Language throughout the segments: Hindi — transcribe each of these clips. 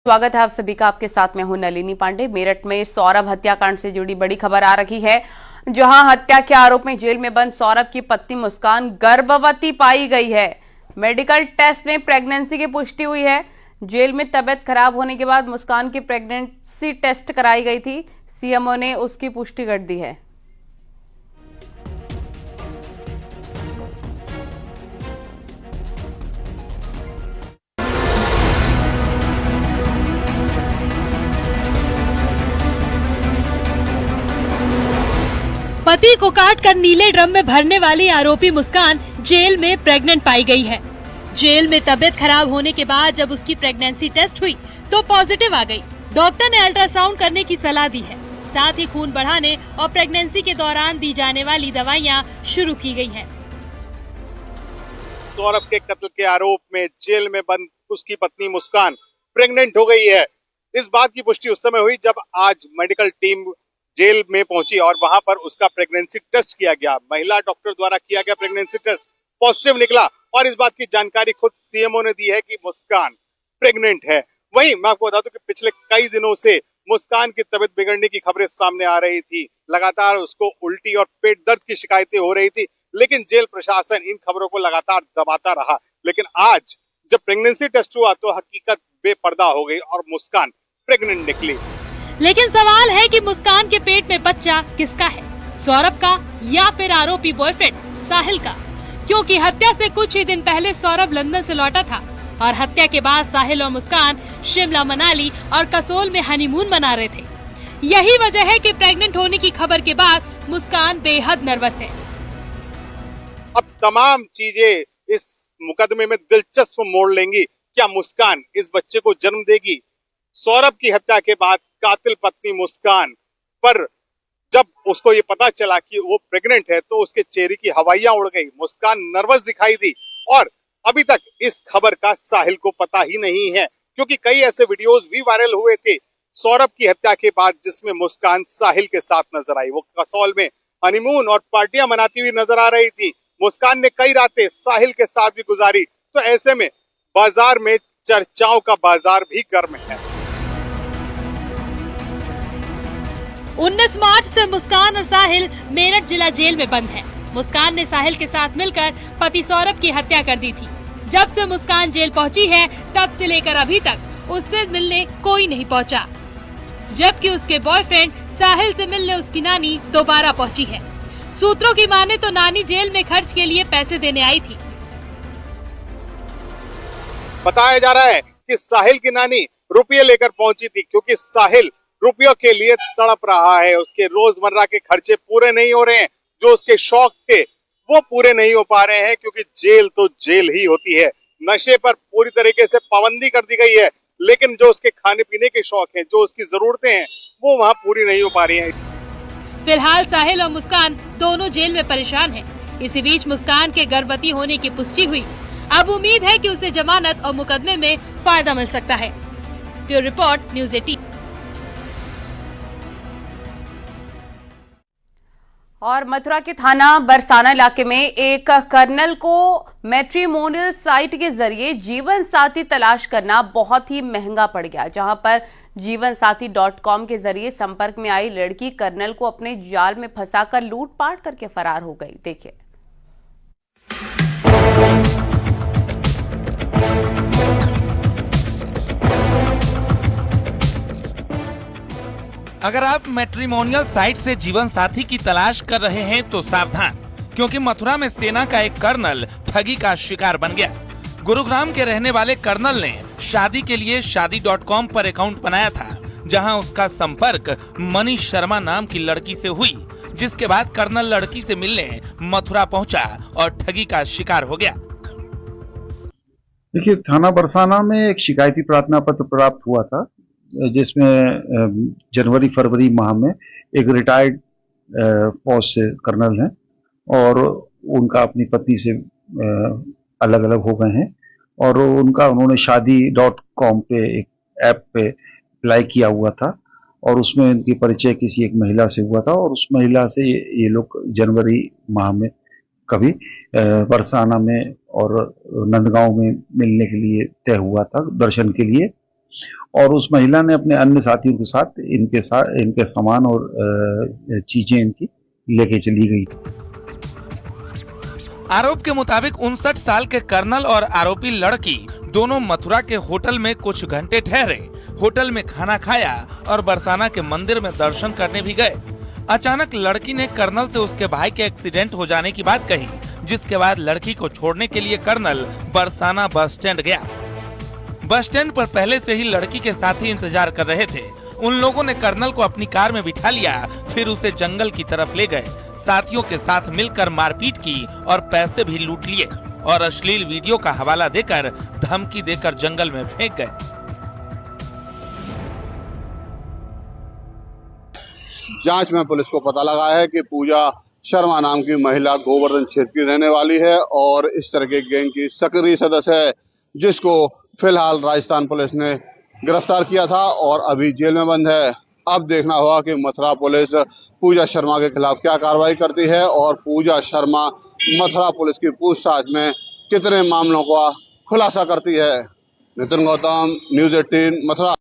स्वागत है आप सभी का। आपके साथ में हूं नलिनी पांडे। मेरठ में सौरभ हत्याकांड से जुड़ी बड़ी खबर आ रही है, जहां हत्या के आरोप में जेल में बंद सौरभ की पत्नी मुस्कान गर्भवती पाई गई है। मेडिकल टेस्ट में प्रेगनेंसी की पुष्टि हुई है। जेल में तबीयत खराब होने के बाद मुस्कान की प्रेगनेंसी टेस्ट कराई गई थी। सीएमओ ने उसकी पुष्टि कर दी है। पति को काटकर नीले ड्रम में भरने वाली आरोपी मुस्कान जेल में प्रेग्नेंट पाई गई है। जेल में तबीयत खराब होने के बाद जब उसकी प्रेगनेंसी टेस्ट हुई तो पॉजिटिव आ गई। डॉक्टर ने अल्ट्रासाउंड करने की सलाह दी है। साथ ही खून बढ़ाने और प्रेगनेंसी के दौरान दी जाने वाली दवाइयां शुरू की गई हैं। सौरभ के कत्ल के आरोप में जेल में बंद उसकी पत्नी मुस्कान प्रेग्नेंट हो गई है। इस बात की पुष्टि उस समय हुई जब आज मेडिकल टीम जेल में पहुंची और वहां पर उसका प्रेगनेंसी टेस्ट किया गया। महिला डॉक्टर द्वारा किया गया प्रेगनेंसी टेस्ट पॉजिटिव निकला और इस बात की जानकारी खुद सीएमओ ने दी है कि मुस्कान प्रेग्नेंट है। वहीं मैं आपको बता दूं कि पिछले कई दिनों से मुस्कान की तबीयत बिगड़ने की खबरें सामने आ रही थी। लगातार उसको उल्टी और पेट दर्द की शिकायतें हो रही थी, लेकिन जेल प्रशासन इन खबरों को लगातार दबाता रहा। लेकिन आज जब प्रेगनेंसी टेस्ट हुआ तो हकीकत बेपर्दा हो गई और मुस्कान प्रेग्नेंट निकली। लेकिन सवाल है कि मुस्कान के पेट में बच्चा किसका है, सौरभ का या फिर आरोपी बॉयफ्रेंड साहिल का? क्योंकि हत्या से कुछ ही दिन पहले सौरभ लंदन से लौटा था और हत्या के बाद साहिल और मुस्कान शिमला, मनाली और कसोल में हनीमून मना रहे थे। यही वजह है कि प्रेग्नेंट होने की खबर के बाद मुस्कान बेहद नर्वस है। अब तमाम चीजें इस मुकदमे में दिलचस्प मोड़ लेंगी। क्या मुस्कान इस बच्चे को जन्म देगी? सौरभ की हत्या के बाद कातिल पत्नी मुस्कान पर जब उसको ये पता चला कि वो प्रेग्नेंट है तो उसके चेहरे की हवाइयां उड़ गई। मुस्कान नर्वस दिखाई दी और अभी तक इस खबर का साहिल को पता ही नहीं है, क्योंकि कई ऐसे वीडियोस भी वायरल हुए थे सौरभ की हत्या के बाद जिसमें मुस्कान साहिल के साथ नजर आई। वो कसौल में हनीमून और पार्टियां मनाती हुई नजर आ रही थी। मुस्कान ने कई रातें साहिल के साथ भी गुजारी। तो ऐसे में बाजार में चर्चाओं का बाजार भी गर्म है। 19 मार्च से मुस्कान और साहिल मेरठ जिला जेल में बंद है। मुस्कान ने साहिल के साथ मिलकर पति सौरभ की हत्या कर दी थी। जब से मुस्कान जेल पहुंची है तब से लेकर अभी तक उससे मिलने कोई नहीं पहुंचा, जबकि उसके बॉयफ्रेंड साहिल से मिलने उसकी नानी दोबारा पहुंची है। सूत्रों की माने तो नानी जेल में खर्च के लिए पैसे देने आई थी। बताया जा रहा है कि साहिल की नानी रुपये लेकर पहुंची थी, क्योंकि साहिल रुपयों के लिए तड़प रहा है। उसके रोजमर्रा के खर्चे पूरे नहीं हो रहे हैं, जो उसके शौक थे वो पूरे नहीं हो पा रहे हैं, क्योंकि जेल तो जेल ही होती है। नशे पर पूरी तरीके से पाबंदी कर दी गई है, लेकिन जो उसके खाने पीने के शौक हैं, जो उसकी जरूरतें हैं, वो वहाँ पूरी नहीं हो पा रही हैं। फिलहाल साहिल और मुस्कान दोनों जेल में परेशान हैं। इसी बीच मुस्कान के गर्भवती होने की पुष्टि हुई। अब उम्मीद है कि उसे जमानत और मुकदमे में फायदा मिल सकता है। Bureau report, news 18। और मथुरा के थाना बरसाना इलाके में एक कर्नल को मैट्रिमोनियल साइट के जरिए जीवन साथी तलाश करना बहुत ही महंगा पड़ गया, जहां पर जीवनसाथी.com के जरिए संपर्क में आई लड़की कर्नल को अपने जाल में फंसाकर लूटपाट करके फरार हो गई। देखिए। अगर आप मैट्रिमोनियल साइट से जीवन साथी की तलाश कर रहे हैं तो सावधान, क्योंकि मथुरा में सेना का एक कर्नल ठगी का शिकार बन गया। गुरुग्राम के रहने वाले कर्नल ने शादी के लिए शादी.com पर अकाउंट बनाया था, जहां उसका संपर्क मनीष शर्मा नाम की लड़की से हुई, जिसके बाद कर्नल लड़की से मिलने मथुरा पहुंचा और ठगी का शिकार हो गया। देखिए, थाना बरसाना में एक शिकायती प्रार्थना पत्र प्राप्त हुआ था, जिसमें जनवरी फरवरी माह में एक रिटायर्ड फौज से कर्नल हैं और उनका अपनी पत्नी से अलग अलग हो गए हैं और उन्होंने शादी.com पे एक ऐप पे अप्लाई किया हुआ था और उसमें उनकी परिचय किसी एक महिला से हुआ था और उस महिला से ये लोग जनवरी माह में कभी बरसाना में और नंदगांव में मिलने के लिए तय हुआ था दर्शन के लिए। और उस महिला ने अपने अन्य साथियों के साथ इनके सामान और चीजें इनकी लेके चली गई। आरोप के मुताबिक 59 साल के कर्नल और आरोपी लड़की दोनों मथुरा के होटल में कुछ घंटे ठहरे, होटल में खाना खाया और बरसाना के मंदिर में दर्शन करने भी गए। अचानक लड़की ने कर्नल से उसके भाई के एक्सीडेंट हो जाने की बात कही, जिसके बाद लड़की को छोड़ने के लिए कर्नल बरसाना बस स्टैंड गया। बस स्टैंड पर पहले से ही लड़की के साथी इंतजार कर रहे थे। उन लोगों ने कर्नल को अपनी कार में बिठा लिया, फिर उसे जंगल की तरफ ले गए। साथियों के साथ मिलकर मारपीट की और पैसे भी लूट लिए और अश्लील वीडियो का हवाला देकर धमकी देकर जंगल में फेंक गए। जांच में पुलिस को पता लगा है कि पूजा शर्मा नाम की महिला गोवर्धन क्षेत्र की रहने वाली है और इस तरह के गैंग की सक्रिय सदस्य है, जिसको फिलहाल राजस्थान पुलिस ने गिरफ्तार किया था और अभी जेल में बंद है। अब देखना होगा कि मथुरा पुलिस पूजा शर्मा के खिलाफ क्या कार्रवाई करती है और पूजा शर्मा मथुरा पुलिस की पूछताछ में कितने मामलों का खुलासा करती है। नितिन गौतम, न्यूज़ 18 मथुरा।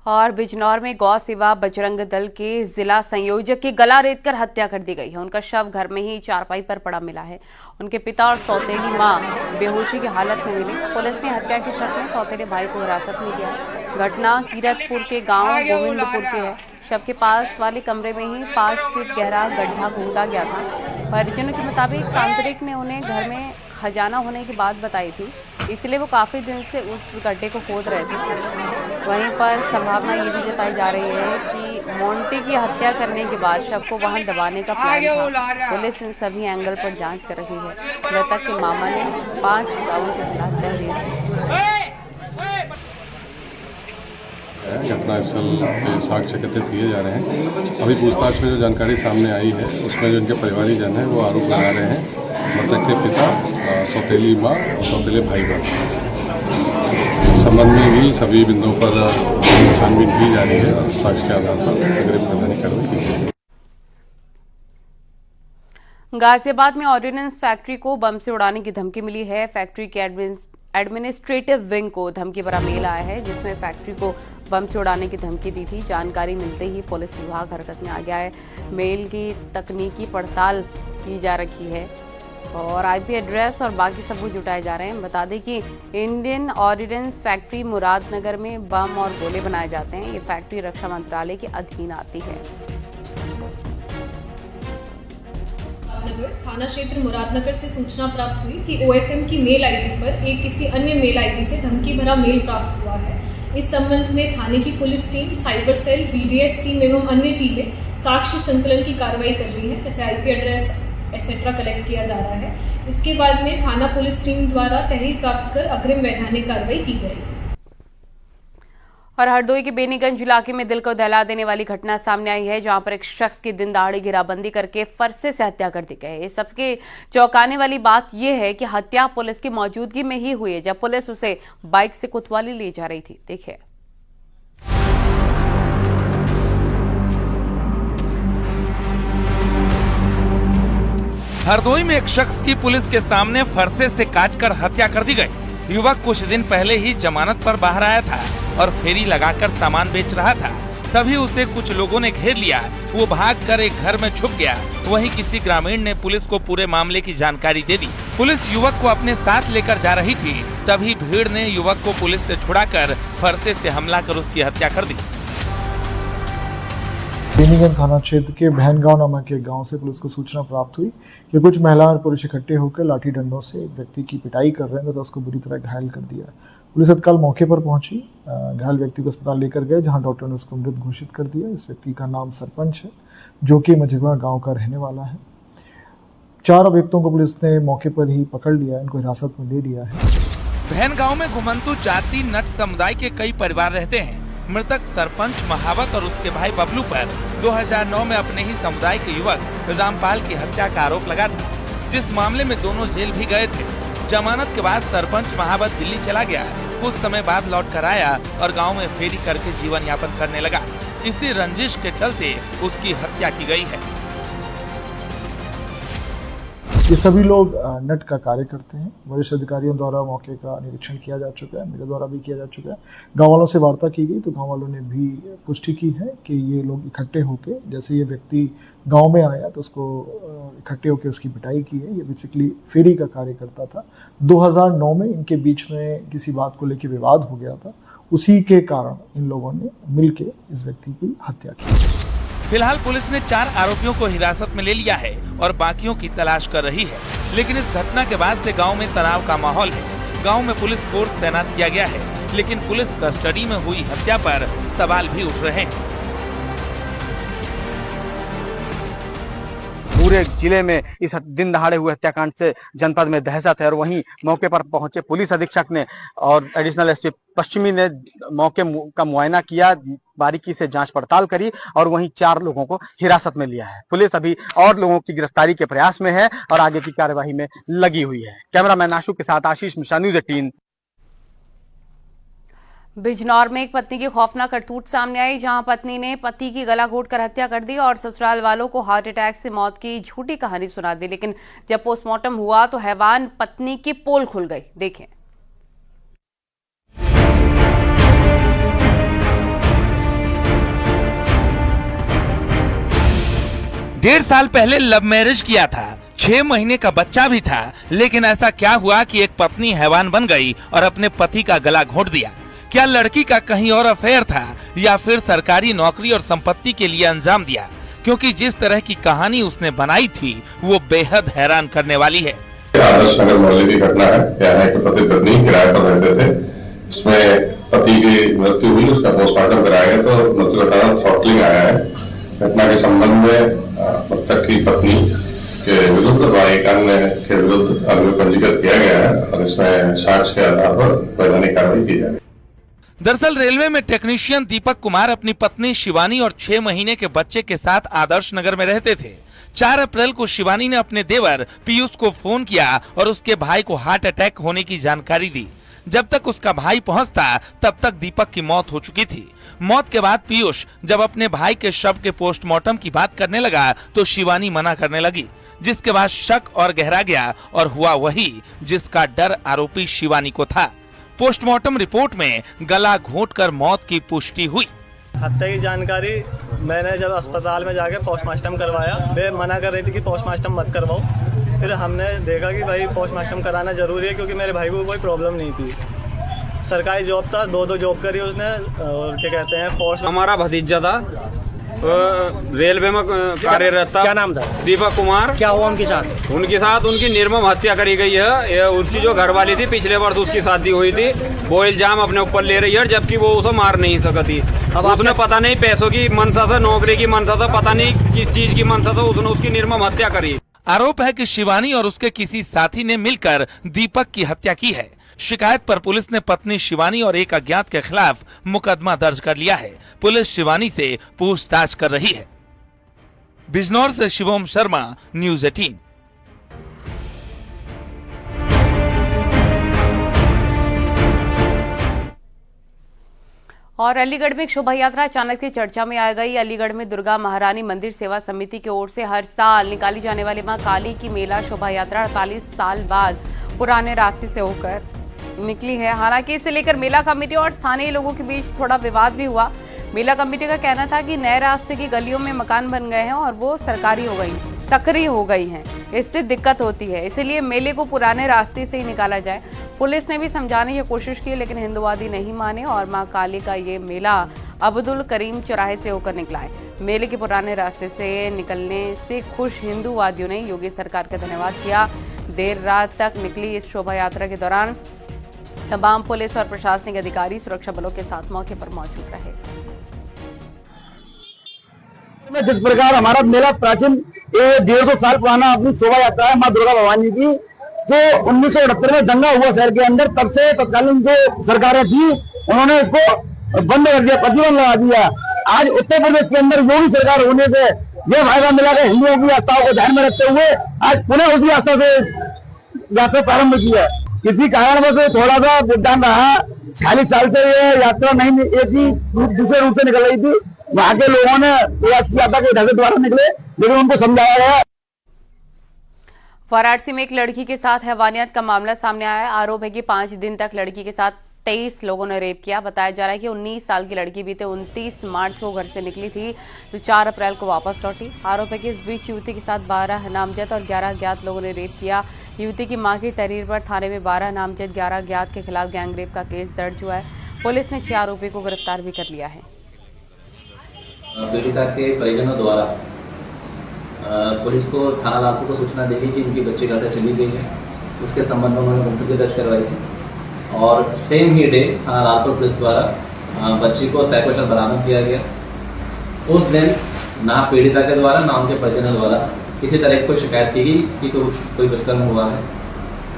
और बिजनौर में गौ सेवा बजरंग दल के जिला संयोजक की गला रेतकर हत्या कर दी गई है। उनका शव घर में ही चारपाई पर पड़ा मिला है। उनके पिता और सौतेली मां बेहोशी की हालत में मिली। पुलिस ने हत्या के शक में सौतेले भाई को हिरासत में लिया है। घटना कीरतपुर के गांव गोविंदपुर के है। शव के पास वाले कमरे में ही 5 फीट गहरा गड्ढा खोदा गया था। परिजनों के मुताबिक तांत्रिक ने उन्हें घर में खजाना होने की बात बताई थी, इसलिए वो काफी दिन से उस गड्ढे को खोद रहे थे। वहीं पर संभावना ये भी जताई जा रही है कि मोंटी की हत्या करने के बाद शव को वहां दबाने का प्लान था। पुलिस इन सभी एंगल पर जांच कर रही है। मृतक के मामा ने 5 दावों के खिलाफ तहरीर। घटनास्थल पे साक्ष्य एकत्रित किए जा रहे हैं। अभी पूछताछ में जो जानकारी सामने आई है उसमें जो इनके परिवारीजन हैं वो आरोप लगा रहे हैं मृतक के पिता, सौतेली माँ और सौतेले भाई पर। इस संबंध में भी सभी बिंदुओं पर छानबीन की जा रही है और साक्ष्य के आधार पर अग्रिम कानूनी कार्रवाई की जाएगी। गाजियाबाद में ऑर्डिनेंस फैक्ट्री को बम से उड़ाने की धमकी मिली है। फैक्ट्री के एडमिनिस्ट्रेटिव विंग को धमकी भरा मेल आया है, जिसमें फैक्ट्री को बम से उड़ाने की धमकी दी थी। जानकारी मिलते ही पुलिस विभाग हरकत में आ गया है। मेल की तकनीकी पड़ताल की जा रही है और आईपी एड्रेस और बाकी सबूत जुटाए जा रहे हैं। बता दें कि इंडियन ऑर्डिनेंस फैक्ट्री मुरादनगर में बम और गोले बनाए जाते हैं। ये फैक्ट्री रक्षा मंत्रालय के अधीन आती है। थाना क्षेत्र मुरादनगर से सूचना प्राप्त हुई कि OFM की मेल आईडी पर एक किसी अन्य मेल आईडी से धमकी भरा मेल प्राप्त हुआ है। इस संबंध में थाने की police team, cyber cell, BDS team एवं अन्य टीमें साक्ष्य संकलन की कार्रवाई कर रही है, जैसे IP एड्रेस एक्सेट्रा कलेक्ट किया जा रहा है। इसके बाद में थाना पुलिस टीम द्वारा तहरीर प्राप्त कर अग्रिम वैधानिक कार्रवाई की जाएगी। और हरदोई के बेनीगंज इलाके में दिल को दहला देने वाली घटना सामने आई है, जहां पर एक शख्स की दिन दहाड़े घेराबंदी करके फरसे से हत्या कर दी गई है। इस सबके चौंकाने वाली बात यह है कि हत्या पुलिस की मौजूदगी में ही हुई है, जब पुलिस उसे बाइक से कोतवाली ले जा रही थी। देखिए। हरदोई में एक शख्स की पुलिस के सामने फरसे से काटकर हत्या कर दी गई। युवक कुछ दिन पहले ही जमानत पर बाहर आया था और फेरी लगाकर सामान बेच रहा था। तभी उसे कुछ लोगों ने घेर लिया। वो भागकर एक घर में छुप गया। वहीं किसी ग्रामीण ने पुलिस को पूरे मामले की जानकारी दे दी। पुलिस युवक को अपने साथ लेकर जा रही थी, तभी भीड़ ने युवक को पुलिस से छुड़ाकर फरसे से हमला कर उसकी हत्या कर दी। बेनीगंज थाना क्षेत्र के बहनगांव नामक एक गांव से पुलिस को सूचना प्राप्त हुई कि कुछ महिला और पुरुष इकट्ठे होकर लाठी डंडों से एक व्यक्ति की पिटाई कर रहे हैं तथा उसको बुरी तरह घायल कर दिया। पुलिस तत्काल मौके पर पहुंची, घायल व्यक्ति को अस्पताल लेकर गए, जहां डॉक्टर ने उसको मृत घोषित कर दिया। इस व्यक्ति का नाम सरपंच है, जो कि मझगवा गाँव का रहने वाला है। 4 अभियुक्तों को पुलिस ने मौके पर ही पकड़ लिया, इनको हिरासत में ले लिया है। बहनगांव में घुमंतु जाति नट समुदाय के कई परिवार रहते हैं। मृतक सरपंच महावत और उसके भाई बबलू पर 2009 में अपने ही समुदाय के युवक रामपाल की हत्या का आरोप लगा था, जिस मामले में दोनों जेल भी गए थे। जमानत के बाद सरपंच महावत दिल्ली चला गया। कुछ समय बाद लौट कर आया और गांव में फेरी करके जीवन यापन करने लगा। इसी रंजिश के चलते उसकी हत्या की गई है। ये सभी लोग नट का कार्य करते हैं। वरिष्ठ अधिकारियों द्वारा मौके का निरीक्षण किया जा चुका है, मेरे द्वारा भी किया जा चुका है। गांव वालों से वार्ता की गई तो गांव वालों ने भी पुष्टि की है कि ये लोग इकट्ठे होकर, जैसे ये व्यक्ति गांव में आया तो उसको इकट्ठे होकर उसकी पिटाई की है। ये बेसिकली फेरी का कार्य करता था। 2009 में इनके बीच में किसी बात को लेकर विवाद हो गया था, उसी के कारण इन लोगों ने मिलकर इस व्यक्ति की हत्या की। फिलहाल पुलिस ने 4 आरोपियों को हिरासत में ले लिया है और बाकियों की तलाश कर रही है। लेकिन इस घटना के बाद से गांव में तनाव का माहौल है। गांव में पुलिस फोर्स तैनात किया गया है, लेकिन पुलिस कस्टडी में हुई हत्या पर सवाल भी उठ रहे हैं। पूरे जिले में इस दिन दहाड़े हुए हत्याकांड से जनपद में दहशत है और वहीं मौके पर पहुंचे पुलिस अधीक्षक ने और एडिशनल एसपी पश्चिमी ने मौके का मुआयना किया, बारीकी से जांच पड़ताल करी और वहीं 4 लोगों को हिरासत में लिया है। पुलिस अभी और लोगों की गिरफ्तारी के प्रयास में है और आगे की कार्यवाही में लगी हुई है। कैमरामैन आशु के साथ आशीष मिश्रा, न्यूज़ 18। बिजनौर में एक पत्नी की खौफनाक करतूत सामने आई, जहां पत्नी ने पति की गला घोंटकर हत्या कर दी और ससुराल वालों को हार्ट अटैक से मौत की झूठी कहानी सुना दी। लेकिन जब पोस्टमार्टम हुआ तो हैवान पत्नी की पोल खुल गई। देखें। डेढ़ साल पहले लव मैरिज किया था, 6 महीने का बच्चा भी था, लेकिन ऐसा क्या हुआ कि एक पत्नी हैवान बन गई और अपने पति का गला घोंट दिया? क्या लड़की का कहीं और अफेयर था या फिर सरकारी नौकरी और संपत्ति के लिए अंजाम दिया? क्योंकि जिस तरह की कहानी उसने बनाई थी वो बेहद हैरान करने वाली है। आदर्श नगर मोहल्ले की घटना है। क्या है कि पति पत्नी किराए पर रहते थे, इसमें पति की मृत्यु हुई, उसका पोस्टमार्टम कराया गया तो मृत्यु का कारण थ्रॉटलिंग आया है। घटना के संबंध में मृतक की पत्नी के विरुद्ध 2291 के विरुद्ध अभियोग पंजीकृत किया गया है और इसमें साक्ष्य के आधार पर वैधानिक कार्रवाई की जाएगी। दरअसल रेलवे में टेक्नीशियन दीपक कुमार अपनी पत्नी शिवानी और 6 महीने के बच्चे के साथ आदर्श नगर में रहते थे। 4 अप्रैल को शिवानी ने अपने देवर पीयूष को फोन किया और उसके भाई को हार्ट अटैक होने की जानकारी दी। जब तक उसका भाई पहुंचता तब तक दीपक की मौत हो चुकी थी। मौत के बाद पीयूष जब अपने भाई के शव के पोस्टमार्टम की बात करने लगा तो शिवानी मना करने लगी, जिसके बाद शक और गहरा गया और हुआ वही जिसका डर आरोपी शिवानी को था। पोस्टमार्टम रिपोर्ट में गला घोंटकर मौत की पुष्टि हुई। हत्या की जानकारी मैंने जब अस्पताल में जाके पोस्टमार्टम करवाया, वे मना कर रही थी कि पोस्टमार्टम मत करवाओ। फिर हमने देखा कि भाई पोस्टमार्टम कराना जरूरी है, क्योंकि मेरे भाई को कोई प्रॉब्लम नहीं थी। सरकारी जॉब था, 2 जॉब करी उसने और क्या कहते हैं पोस्ट। हमारा भतीजा था, रेलवे में कार्यरत था। क्या नाम था? दीपक कुमार। क्या हुआ उनके साथ? उनके साथ उनकी निर्मम हत्या करी गई है। उसकी जो घरवाली थी, पिछले वर्ष उसकी शादी हुई थी, वो इल्जाम अपने ऊपर ले रही है, जबकि वो उसे मार नहीं सकती। अब उसने पता नहीं पैसों की मनसा से, नौकरी की मनसा से, पता नहीं किस चीज की मनसा से उसने उसकी निर्मम हत्या करी। आरोप है कि शिवानी और उसके किसी साथी ने मिलकर दीपक की हत्या की है। शिकायत पर पुलिस ने पत्नी शिवानी और एक अज्ञात के खिलाफ मुकदमा दर्ज कर लिया है। पुलिस शिवानी से पूछताछ कर रही है। बिजनौर से शिवम शर्मा, न्यूज़ 18। और अलीगढ़ में एक शोभा यात्रा अचानक से चर्चा में आ गई। अलीगढ़ में दुर्गा महारानी मंदिर सेवा समिति की ओर से हर साल निकाली जाने वाली मां काली की मेला शोभा यात्रा 48 साल बाद पुराने रास्ते से होकर निकली है। हालांकि इसे लेकर मेला कमेटी और स्थानीय लोगों के बीच थोड़ा विवाद भी हुआ। मेला कमेटी का कहना था कि नए रास्ते की गलियों में मकान बन गए हैं और वो सरकारी हो गई, सक्रिय हो गई हैं, इससे दिक्कत होती है, इसलिए मेले को पुराने रास्ते से ही निकाला जाए। पुलिस ने भी समझाने की कोशिश की, लेकिन हिंदुवादी नहीं माने और मां काली का ये मेला अब्दुल करीम चौराहे से होकर निकला है। मेले के पुराने रास्ते से निकलने से खुश हिंदुवादियों ने योगी सरकार का धन्यवाद किया। देर रात तक निकली इस शोभा यात्रा के दौरान तमाम पुलिस और प्रशासनिक अधिकारी सुरक्षा बलों के साथ मौके पर मौजूद रहे। जिस प्रकार हमारा मेला प्राचीन 150 साल पुराना अपनी शोभा यात्रा है माँ दुर्गा भवानी की, जो 1978 में दंगा हुआ शहर के अंदर, तब से तत्कालीन जो सरकारें थी उन्होंने इसको बंद कर दिया, प्रतिबंध लगा दिया। आज उत्तर प्रदेश के अंदर योगी सरकार होने से यह फायदा मिला कि हिंदुओं की आस्थाओं को ध्यान में रखते हुए आज पुनः उसी आस्था से यात्रा प्रारंभ की है। किसी कारणवश थोड़ा सा विद्वान रहा, 40 साल से ये यात्रा नहीं, एक ही दूसरे रूप से निकल रही थी। वहां के लोगों ने प्रयास किया था कि इधर से द्वारा निकले, लेकिन उनको समझाया गया। वाराणसी में एक लड़की के साथ हैवानियत का मामला सामने आया है। आरोप है कि 5 दिन तक लड़की के साथ 23 लोगों ने रेप किया। बताया जा रहा है कि 19 साल की लड़की बीते 29 मार्च को घर से निकली थी जो 4 अप्रैल को वापस लौटी। आरोप है कि इस बीच युवती के साथ 12 नामजद और 11 अज्ञात लोगों ने रेप किया। युवती की मां की तहरीर पर थाने में 12 नामजद 11 अज्ञात के खिलाफ गैंगरेप का केस दर्ज हुआ है। पुलिस ने 6 आरोपी को गिरफ्तार भी कर लिया है। पीड़िता के परिजनों द्वारा पुलिस को थाना लालपुर को सूचना दी गई कि उनकी बच्ची घर से चली गई है। उसके संबंध में उन्होंने गुमशुदगी दर्ज करवाई थी और सेम ही डे थाना लालपुर पुलिस द्वारा बच्ची को सकुशल बरामद किया गया। उस दिन ना पीड़िता के द्वारा ना उनके परिजनों द्वारा किसी तरह की कोई शिकायत की गई कि कोई दुष्कर्म हुआ है।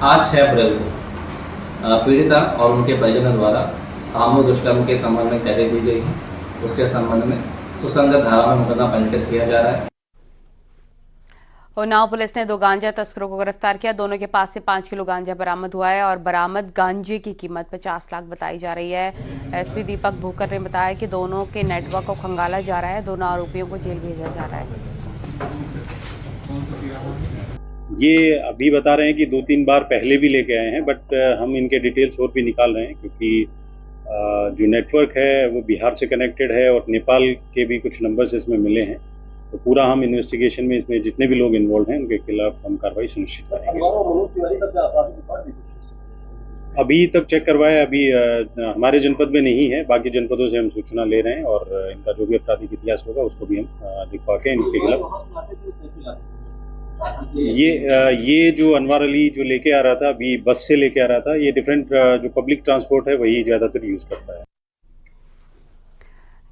आज 6 अप्रैल को पीड़िता और उनके परिजनों द्वारा सामूहिक दुष्कर्म के संबंध में तहरीर दी गई है। उसके संबंध में सुसंगत धारा में मुकदमा पंजीकृत किया जा रहा है। उन्नाव पुलिस ने 2 गांजा तस्करों को गिरफ्तार किया। दोनों के पास से 5 किलो गांजा बरामद हुआ है और बरामद गांजे की कीमत 50 लाख बताई जा रही है। एसपी दीपक भूकर ने बताया कि दोनों के नेटवर्क को खंगाला जा रहा है। दोनों आरोपियों को जेल भेजा जा रहा है। ये अभी बता रहे हैं कि 2-3 बार पहले भी लेके आए हैं, बट हम इनके डिटेल्स और भी निकाल रहे हैं क्योंकि जो नेटवर्क है वो बिहार से कनेक्टेड है और नेपाल के भी कुछ नंबर्स इसमें मिले हैं। तो पूरा हम इन्वेस्टिगेशन में इसमें जितने भी लोग इन्वॉल्व हैं उनके खिलाफ हम कार्रवाई सुनिश्चित करेंगे। अभी तक चेक करवाया, अभी हमारे जनपद में नहीं है, बाकी जनपदों से हम सूचना ले रहे हैं और इनका जो भी आपराधिक इतिहास होगा उसको भी हम दिखवा के इनके खिलाफ ये जो अनवर अली जो लेके आ रहा था, अभी बस से लेके आ रहा था, ये डिफरेंट जो पब्लिक ट्रांसपोर्ट है वही ज्यादातर यूज करता है।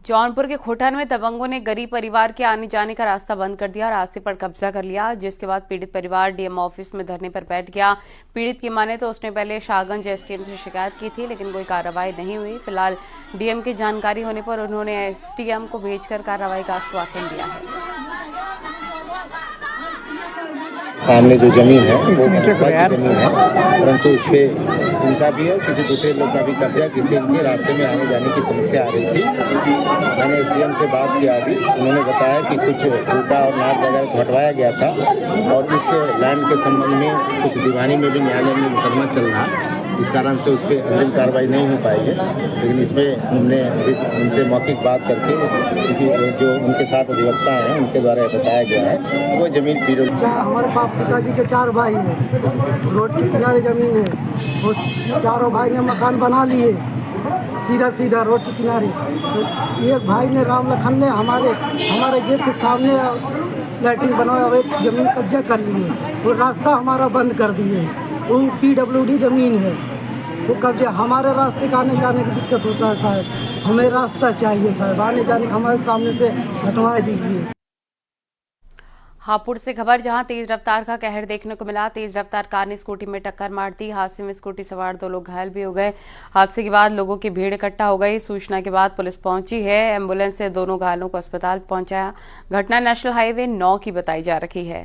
जौनपुर के खोटन में दबंगों ने गरीब परिवार के आने जाने का रास्ता बंद कर दिया और रास्ते पर कब्जा कर लिया, जिसके बाद पीड़ित परिवार डीएम ऑफिस में धरने पर बैठ गया। पीड़ित की माने तो उसने पहले शाहगंज एसडीएम से शिकायत की थी लेकिन कोई कार्रवाई नहीं हुई। फिलहाल डीएम की जानकारी होने पर उन्होंने एसडीएम को भेजकर कार्रवाई का आश्वासन दिया है। सामने जो जमीन है वो जमीन है, परंतु उस पे उनका भी है, किसी दूसरे लोग का भी कब्जा, जिससे इनके रास्ते में आने जाने की समस्या आ रही थी। मैंने एसडीएम से बात किया, अभी उन्होंने बताया कि कुछ टूटा और नाक वगैरह को हटवाया गया था और इस लैंड के संबंध में कुछ दीवानी में भी न्यायालय में मुकदमा चल रहा है, इस कारण से उस पर अग्रिम कार्रवाई नहीं हो पाई है। लेकिन इसमें हमने अभी उनसे मौखिक बात करके, क्योंकि जो उनके साथ अधिवक्ता हैं उनके द्वारा बताया गया है वो जमीन हमारे बाप पिताजी के 4 भाई हैं, रोड के किनारे जमीन है, वो चारों भाई ने मकान बना लिए सीधा रोड के किनारे। तो एक भाई ने राम लखन ने हमारे गेट के सामने लैट्रिन बनवाया, एक जमीन कब्जा कर लिए, वो रास्ता हमारा बंद कर दिए। वो PWD जमीन है, वो कब्जा, हमारे रास्ते का आने जाने की दिक्कत होता है साहब, हमें रास्ता चाहिए साहब, आने जाने हमारे सामने से हटवा दीजिए। हापुड़ से खबर, जहां तेज रफ्तार का कहर देखने को मिला। तेज रफ्तार कार ने स्कूटी में टक्कर मार दी। हादसे में स्कूटी सवार 2 लोग घायल भी हो गए। हादसे के बाद लोगों की भीड़ इकट्ठा हो गई। सूचना के बाद पुलिस पहुंची है। एम्बुलेंस से दोनों घायलों को अस्पताल पहुंचाया। घटना नेशनल हाईवे 9 की बताई जा रही है।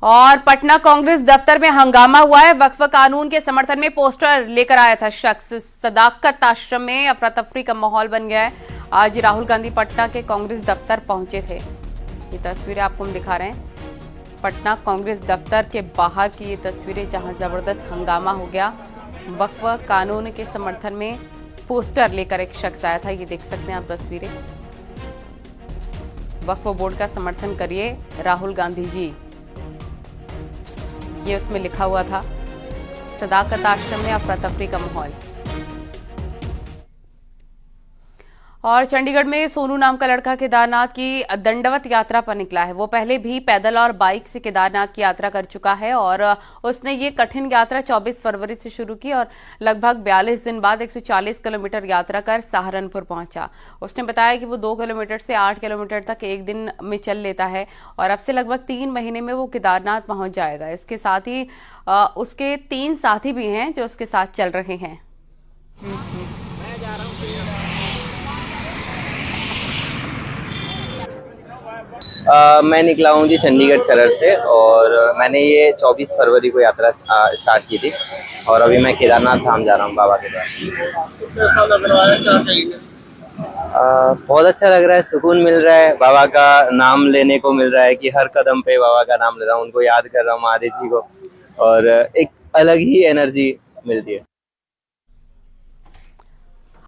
और पटना कांग्रेस दफ्तर में हंगामा हुआ है। वक्फ कानून के समर्थन में पोस्टर लेकर आया था शख्स। सदाकत आश्रम में अफरा तफरी का माहौल बन गया है। आज राहुल गांधी पटना के कांग्रेस दफ्तर पहुंचे थे। ये तस्वीरें आपको हम दिखा रहे हैं। पटना कांग्रेस दफ्तर के बाहर की ये तस्वीरें, जहां जबरदस्त हंगामा हो गया। वक्फ कानून के समर्थन में पोस्टर लेकर एक शख्स आया था। ये देख सकते हैं आप तस्वीरें। वक्फ बोर्ड का समर्थन करिए राहुल गांधी जी, ये उसमें लिखा हुआ था। सदाकत आश्रम में अफरा तफरी का माहौल। और चंडीगढ़ में सोनू नाम का लड़का केदारनाथ की दंडवत यात्रा पर निकला है। वो पहले भी पैदल और बाइक से केदारनाथ की यात्रा कर चुका है और उसने ये कठिन यात्रा 24 फरवरी से शुरू की और लगभग 42 दिन बाद 140 किलोमीटर यात्रा कर सहारनपुर पहुंचा। उसने बताया कि वो 2 किलोमीटर से 8 किलोमीटर तक एक दिन में चल लेता है और अब से लगभग 3 महीने में वो केदारनाथ पहुंच जाएगा। इसके साथ ही उसके 3 साथी भी हैं जो उसके साथ चल रहे हैं। मैं निकला हूँ जी चंडीगढ़ खरड़ से और मैंने ये 24 फरवरी को यात्रा स्टार्ट की थी और अभी मैं केदारनाथ धाम जा रहा हूँ बाबा के पास। बहुत अच्छा लग रहा है, सुकून मिल रहा है, बाबा का नाम लेने को मिल रहा है कि हर कदम पे बाबा का नाम ले रहा हूँ, उनको याद कर रहा हूँ महादेव जी को और एक अलग ही एनर्जी मिलती है।